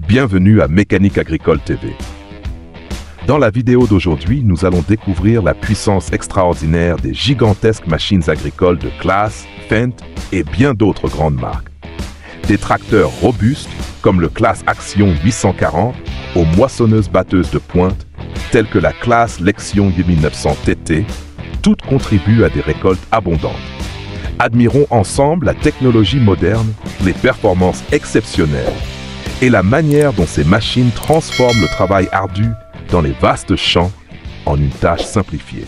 Bienvenue à Mécanique Agricole TV. Dans la vidéo d'aujourd'hui, nous allons découvrir la puissance extraordinaire des gigantesques machines agricoles de Claas, Fendt et bien d'autres grandes marques. Des tracteurs robustes comme le Claas Action 840 aux moissonneuses-batteuses de pointe telles que la Claas Lexion 1900 TT, toutes contribuent à des récoltes abondantes. Admirons ensemble la technologie moderne, les performances exceptionnelles et la manière dont ces machines transforment le travail ardu dans les vastes champs en une tâche simplifiée.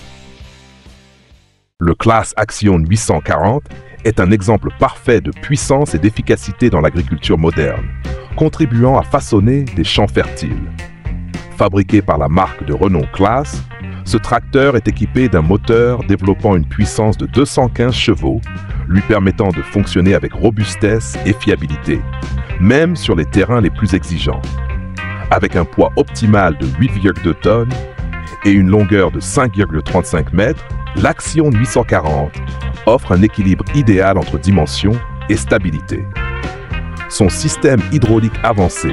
Le Claas Action 840 est un exemple parfait de puissance et d'efficacité dans l'agriculture moderne, contribuant à façonner des champs fertiles. Fabriqué par la marque de renom Claas, ce tracteur est équipé d'un moteur développant une puissance de 215 chevaux, lui permettant de fonctionner avec robustesse et fiabilité, même sur les terrains les plus exigeants. Avec un poids optimal de 8,2 tonnes et une longueur de 5,35 mètres, l'Action 840 offre un équilibre idéal entre dimension et stabilité. Son système hydraulique avancé,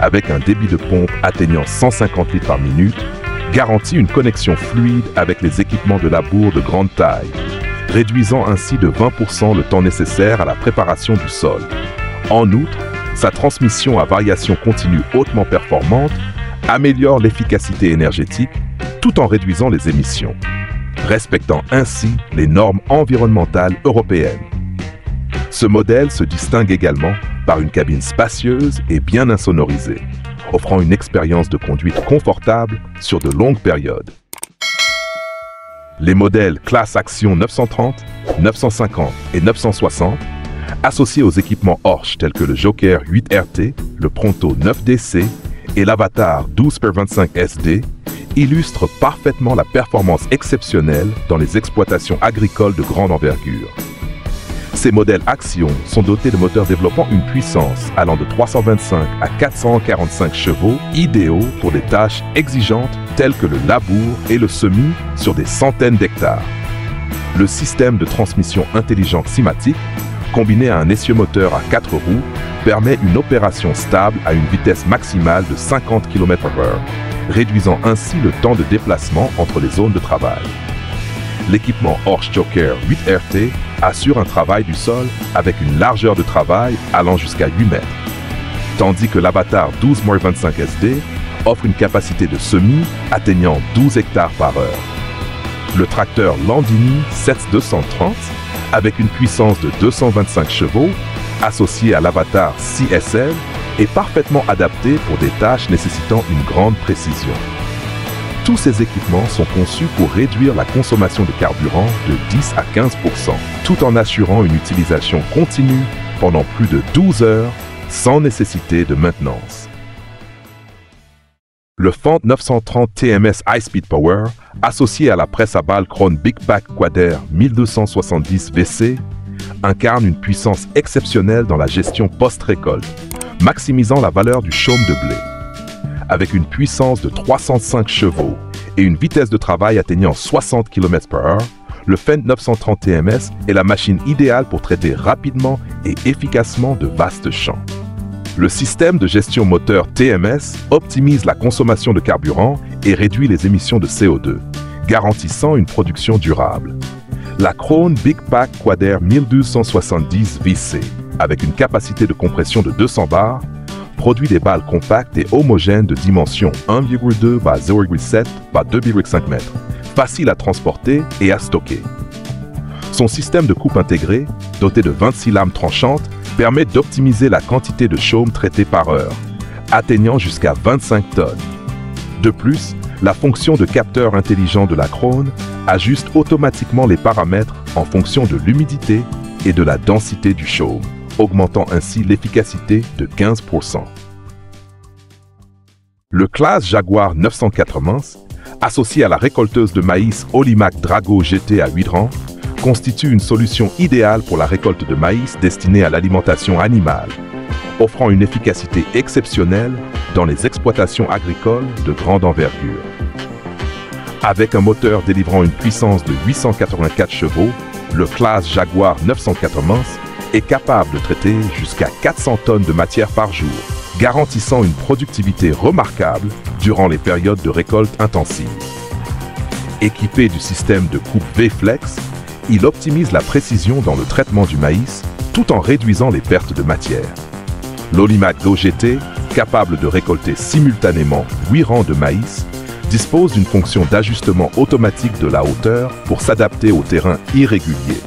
avec un débit de pompe atteignant 150 litres par minute, garantit une connexion fluide avec les équipements de labour de grande taille, réduisant ainsi de 20% le temps nécessaire à la préparation du sol. En outre, sa transmission à variation continue hautement performante améliore l'efficacité énergétique tout en réduisant les émissions, respectant ainsi les normes environnementales européennes. Ce modèle se distingue également par une cabine spacieuse et bien insonorisée, offrant une expérience de conduite confortable sur de longues périodes. Les modèles Claas Action 930, 950 et 960, associés aux équipements Horsch tels que le Joker 8RT, le Pronto 9DC et l'Avatar 12x25SD, illustrent parfaitement la performance exceptionnelle dans les exploitations agricoles de grande envergure. Ces modèles Action sont dotés de moteurs développant une puissance allant de 325 à 445 chevaux, idéaux pour des tâches exigeantes telles que le labour et le semis sur des centaines d'hectares. Le système de transmission intelligente Simatic, combiné à un essieu-moteur à 4 roues, permet une opération stable à une vitesse maximale de 50 km/h, réduisant ainsi le temps de déplacement entre les zones de travail. L'équipement Horsch Joker 8RT assure un travail du sol avec une largeur de travail allant jusqu'à 8 mètres, tandis que l'Avatar 12x25SD offre une capacité de semis atteignant 12 hectares par heure. Le tracteur Landini 7230, avec une puissance de 225 chevaux, associé à l'Avatar CSL, est parfaitement adapté pour des tâches nécessitant une grande précision. Tous ces équipements sont conçus pour réduire la consommation de carburant de 10 à 15%, tout en assurant une utilisation continue pendant plus de 12 heures sans nécessité de maintenance. Le Fendt 930 TMS High Speed Power, associé à la presse à balles Krone Big Pack Quader 1270 VC, incarne une puissance exceptionnelle dans la gestion post-récolte, maximisant la valeur du chaume de blé. Avec une puissance de 305 chevaux et une vitesse de travail atteignant 60 km/h, le Fendt 930 TMS est la machine idéale pour traiter rapidement et efficacement de vastes champs. Le système de gestion moteur TMS optimise la consommation de carburant et réduit les émissions de CO2, garantissant une production durable. La Krone Big Pack Quader 1270 VC, avec une capacité de compression de 200 bars, produit des balles compactes et homogènes de dimension 1,2 x 0,7 x 2,5 mètres, faciles à transporter et à stocker. Son système de coupe intégré, doté de 26 lames tranchantes, permet d'optimiser la quantité de chaume traité par heure, atteignant jusqu'à 25 tonnes. De plus, la fonction de capteur intelligent de la Krone ajuste automatiquement les paramètres en fonction de l'humidité et de la densité du chaume, augmentant ainsi l'efficacité de 15%. Le Claas Jaguar 980, associé à la récolteuse de maïs Olimac Drago GT à 8 rangs, constitue une solution idéale pour la récolte de maïs destinée à l'alimentation animale, offrant une efficacité exceptionnelle dans les exploitations agricoles de grande envergure. Avec un moteur délivrant une puissance de 884 chevaux, le Claas Jaguar 980 est capable de traiter jusqu'à 400 tonnes de matière par jour, garantissant une productivité remarquable durant les périodes de récolte intensive. Équipé du système de coupe V-Flex, il optimise la précision dans le traitement du maïs tout en réduisant les pertes de matière. L'Olimac GoGT, capable de récolter simultanément 8 rangs de maïs, dispose d'une fonction d'ajustement automatique de la hauteur pour s'adapter au terrain irrégulier,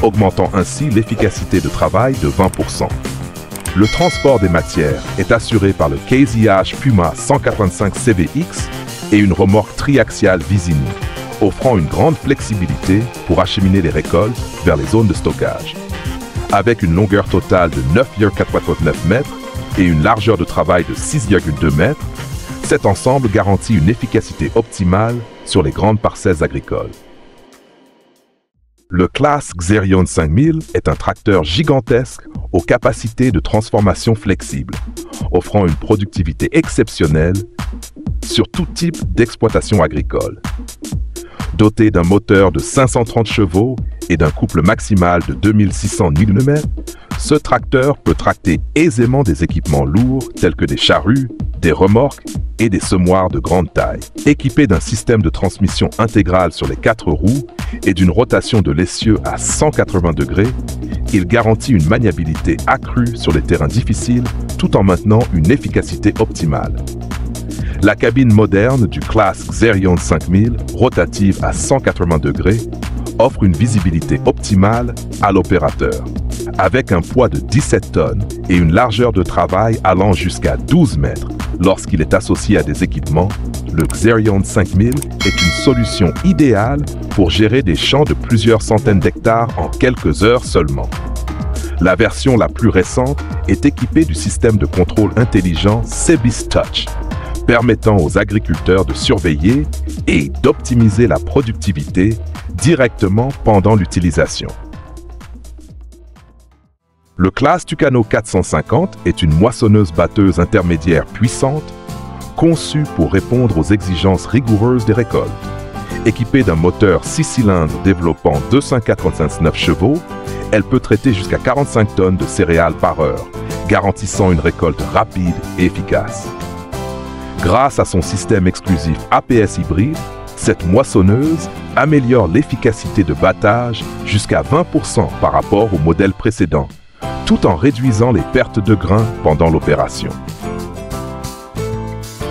augmentant ainsi l'efficacité de travail de 20%. Le transport des matières est assuré par le KZH Puma 185 CVX et une remorque triaxiale Visini, offrant une grande flexibilité pour acheminer les récoltes vers les zones de stockage. Avec une longueur totale de 9,89 mètres et une largeur de travail de 6,2 mètres, cet ensemble garantit une efficacité optimale sur les grandes parcelles agricoles. Le Claas Xerion 5000 est un tracteur gigantesque aux capacités de transformation flexibles, offrant une productivité exceptionnelle sur tout type d'exploitation agricole. Doté d'un moteur de 530 chevaux et d'un couple maximal de 2600 Nm, ce tracteur peut tracter aisément des équipements lourds tels que des charrues, des remorques et des semoirs de grande taille. Équipé d'un système de transmission intégrale sur les 4 roues et d'une rotation de l'essieu à 180 degrés, il garantit une maniabilité accrue sur les terrains difficiles tout en maintenant une efficacité optimale. La cabine moderne du Claas Xerion 5000, rotative à 180 degrés, offre une visibilité optimale à l'opérateur. Avec un poids de 17 tonnes et une largeur de travail allant jusqu'à 12 mètres, lorsqu'il est associé à des équipements, le Xerion 5000 est une solution idéale pour gérer des champs de plusieurs centaines d'hectares en quelques heures seulement. La version la plus récente est équipée du système de contrôle intelligent Sebis Touch, permettant aux agriculteurs de surveiller et d'optimiser la productivité directement pendant l'utilisation. Le Claas Tucano 450 est une moissonneuse-batteuse intermédiaire puissante, conçue pour répondre aux exigences rigoureuses des récoltes. Équipée d'un moteur 6 cylindres développant 289 chevaux, elle peut traiter jusqu'à 45 tonnes de céréales par heure, garantissant une récolte rapide et efficace. Grâce à son système exclusif APS hybride, cette moissonneuse améliore l'efficacité de battage jusqu'à 20% par rapport au modèle précédent, tout en réduisant les pertes de grains pendant l'opération.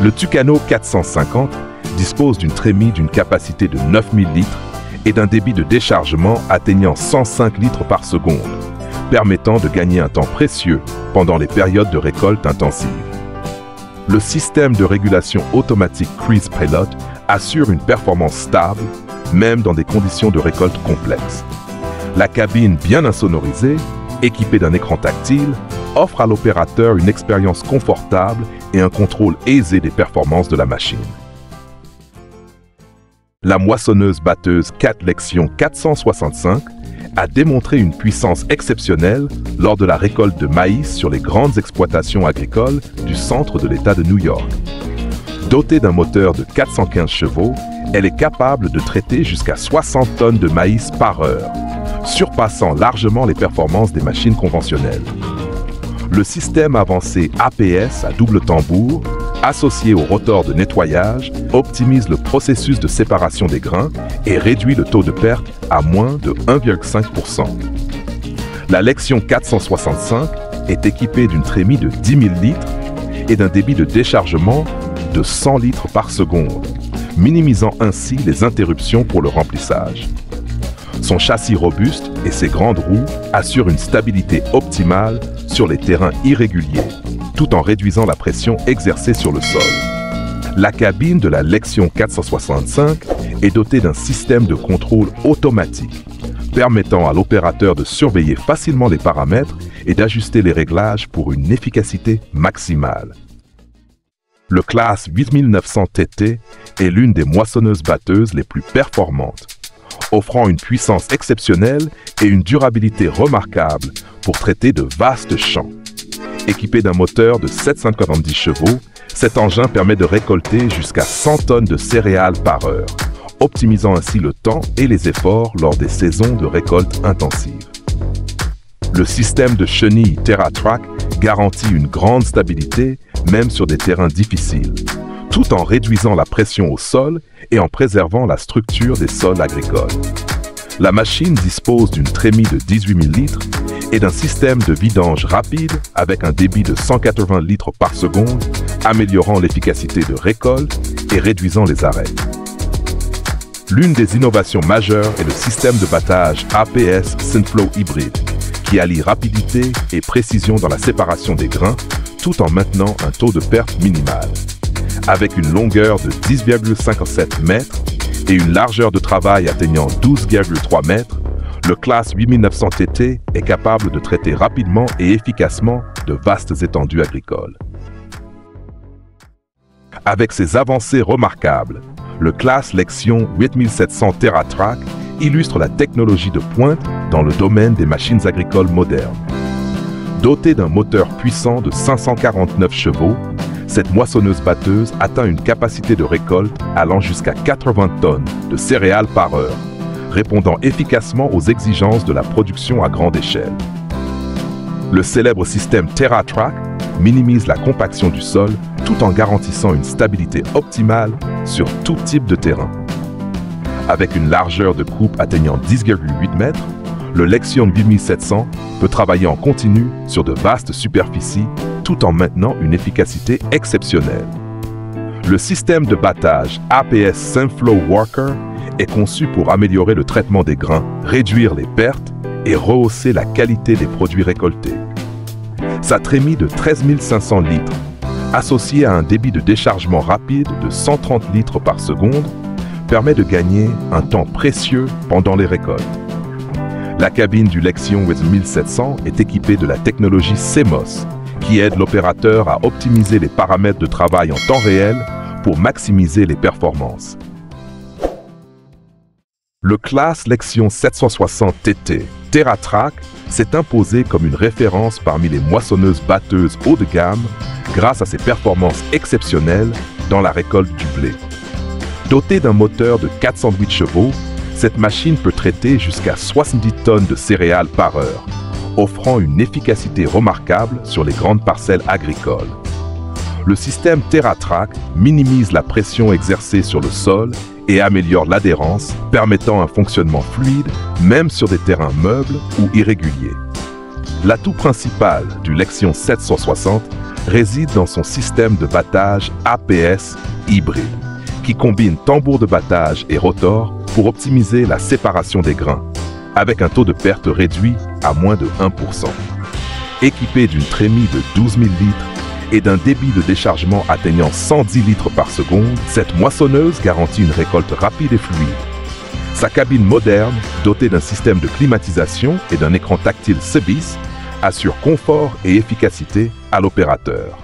Le Tucano 450 dispose d'une trémie d'une capacité de 9000 litres et d'un débit de déchargement atteignant 105 litres par seconde, permettant de gagner un temps précieux pendant les périodes de récolte intensive. Le système de régulation automatique Cruise Pilot assure une performance stable, même dans des conditions de récolte complexes. La cabine bien insonorisée, équipée d'un écran tactile, offre à l'opérateur une expérience confortable et un contrôle aisé des performances de la machine. La moissonneuse-batteuse Cat Lexion 465 a démontré une puissance exceptionnelle lors de la récolte de maïs sur les grandes exploitations agricoles du centre de l'État de New York. Dotée d'un moteur de 415 chevaux, elle est capable de traiter jusqu'à 60 tonnes de maïs par heure, surpassant largement les performances des machines conventionnelles. Le système avancé APS à double tambour, associé au rotor de nettoyage, optimise le processus de séparation des grains et réduit le taux de perte à moins de 1,5%. La Lexion 465 est équipée d'une trémie de 10 000 litres et d'un débit de déchargement de 100 litres par seconde, minimisant ainsi les interruptions pour le remplissage. Son châssis robuste et ses grandes roues assurent une stabilité optimale sur les terrains irréguliers, tout en réduisant la pression exercée sur le sol. La cabine de la Lexion 465 est dotée d'un système de contrôle automatique, permettant à l'opérateur de surveiller facilement les paramètres et d'ajuster les réglages pour une efficacité maximale. Le Claas 8900 TT est l'une des moissonneuses-batteuses les plus performantes, offrant une puissance exceptionnelle et une durabilité remarquable pour traiter de vastes champs. Équipé d'un moteur de 790 chevaux, cet engin permet de récolter jusqu'à 100 tonnes de céréales par heure, optimisant ainsi le temps et les efforts lors des saisons de récolte intensive. Le système de chenilles TerraTrack garantit une grande stabilité, même sur des terrains difficiles, tout en réduisant la pression au sol et en préservant la structure des sols agricoles. La machine dispose d'une trémie de 18 000 litres et d'un système de vidange rapide avec un débit de 180 litres par seconde, améliorant l'efficacité de récolte et réduisant les arrêts. L'une des innovations majeures est le système de battage APS Synflow hybride, qui allie rapidité et précision dans la séparation des grains, tout en maintenant un taux de perte minimal. Avec une longueur de 10,57 mètres et une largeur de travail atteignant 12,3 mètres, le Claas 8900 TT est capable de traiter rapidement et efficacement de vastes étendues agricoles. Avec ses avancées remarquables, le Claas Lexion 8700 TerraTrack illustre la technologie de pointe dans le domaine des machines agricoles modernes. Dotée d'un moteur puissant de 549 chevaux, cette moissonneuse-batteuse atteint une capacité de récolte allant jusqu'à 80 tonnes de céréales par heure, répondant efficacement aux exigences de la production à grande échelle. Le célèbre système TerraTrack minimise la compaction du sol tout en garantissant une stabilité optimale sur tout type de terrain. Avec une largeur de coupe atteignant 10,8 mètres, le Lexion 8700 peut travailler en continu sur de vastes superficies tout en maintenant une efficacité exceptionnelle. Le système de battage APS Synflow Worker est conçu pour améliorer le traitement des grains, réduire les pertes et rehausser la qualité des produits récoltés. Sa trémie de 13 500 litres, associée à un débit de déchargement rapide de 130 litres par seconde, permet de gagner un temps précieux pendant les récoltes. La cabine du Lexion 8700 est équipée de la technologie CMOS, qui aide l'opérateur à optimiser les paramètres de travail en temps réel pour maximiser les performances. Le Claas Lexion 760 TT TerraTrack s'est imposé comme une référence parmi les moissonneuses-batteuses haut de gamme grâce à ses performances exceptionnelles dans la récolte du blé. Dotée d'un moteur de 408 chevaux, cette machine peut traiter jusqu'à 70 tonnes de céréales par heure, offrant une efficacité remarquable sur les grandes parcelles agricoles. Le système TerraTrack minimise la pression exercée sur le sol et améliore l'adhérence, permettant un fonctionnement fluide même sur des terrains meubles ou irréguliers. L'atout principal du Lexion 760 réside dans son système de battage APS hybride, qui combine tambour de battage et rotor pour optimiser la séparation des grains, avec un taux de perte réduit à moins de 1%. Équipé d'une trémie de 12 000 litres et d'un débit de déchargement atteignant 110 litres par seconde, cette moissonneuse garantit une récolte rapide et fluide. Sa cabine moderne, dotée d'un système de climatisation et d'un écran tactile CBIS, assure confort et efficacité à l'opérateur.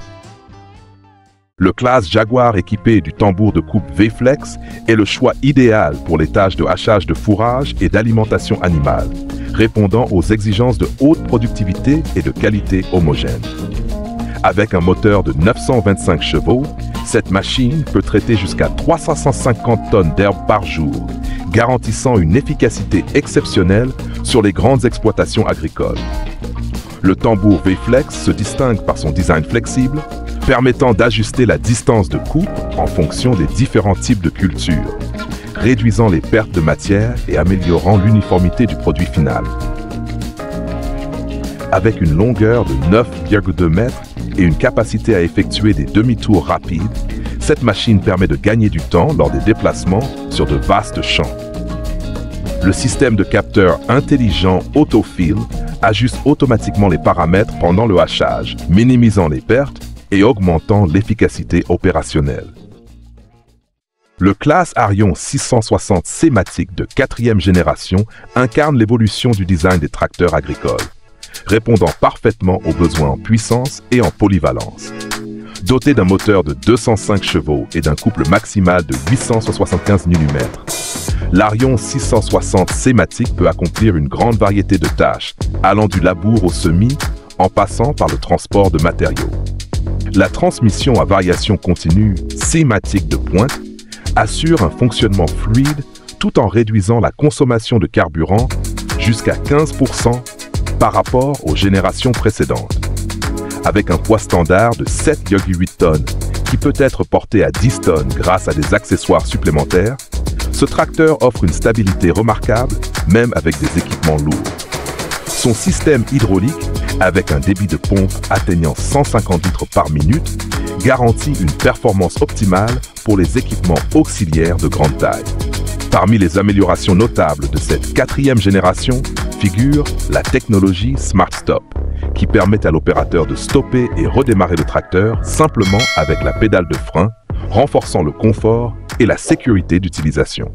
Le Claas Jaguar équipé du tambour de coupe V-Flex est le choix idéal pour les tâches de hachage de fourrage et d'alimentation animale, répondant aux exigences de haute productivité et de qualité homogène. Avec un moteur de 925 chevaux, cette machine peut traiter jusqu'à 350 tonnes d'herbe par jour, garantissant une efficacité exceptionnelle sur les grandes exploitations agricoles. Le tambour V-Flex se distingue par son design flexible, permettant d'ajuster la distance de coupe en fonction des différents types de cultures, réduisant les pertes de matière et améliorant l'uniformité du produit final. Avec une longueur de 9,2 mètres et une capacité à effectuer des demi-tours rapides, cette machine permet de gagner du temps lors des déplacements sur de vastes champs. Le système de capteur intelligent Autofill ajuste automatiquement les paramètres pendant le hachage, minimisant les pertes et augmentant l'efficacité opérationnelle. Le Claas Arion 660 C-Matic de 4e génération incarne l'évolution du design des tracteurs agricoles, répondant parfaitement aux besoins en puissance et en polyvalence. Doté d'un moteur de 205 chevaux et d'un couple maximal de 875 mm, l'Arion 660 C-Matic peut accomplir une grande variété de tâches, allant du labour au semis, en passant par le transport de matériaux. La transmission à variation continue C-Matic de pointe assure un fonctionnement fluide tout en réduisant la consommation de carburant jusqu'à 15% par rapport aux générations précédentes. Avec un poids standard de 7,8 tonnes, qui peut être porté à 10 tonnes grâce à des accessoires supplémentaires, ce tracteur offre une stabilité remarquable, même avec des équipements lourds. Son système hydraulique, avec un débit de pompe atteignant 150 litres par minute, garantit une performance optimale pour les équipements auxiliaires de grande taille. Parmi les améliorations notables de cette 4e génération figure la technologie Smart Stop, qui permet à l'opérateur de stopper et redémarrer le tracteur simplement avec la pédale de frein, renforçant le confort et la sécurité d'utilisation.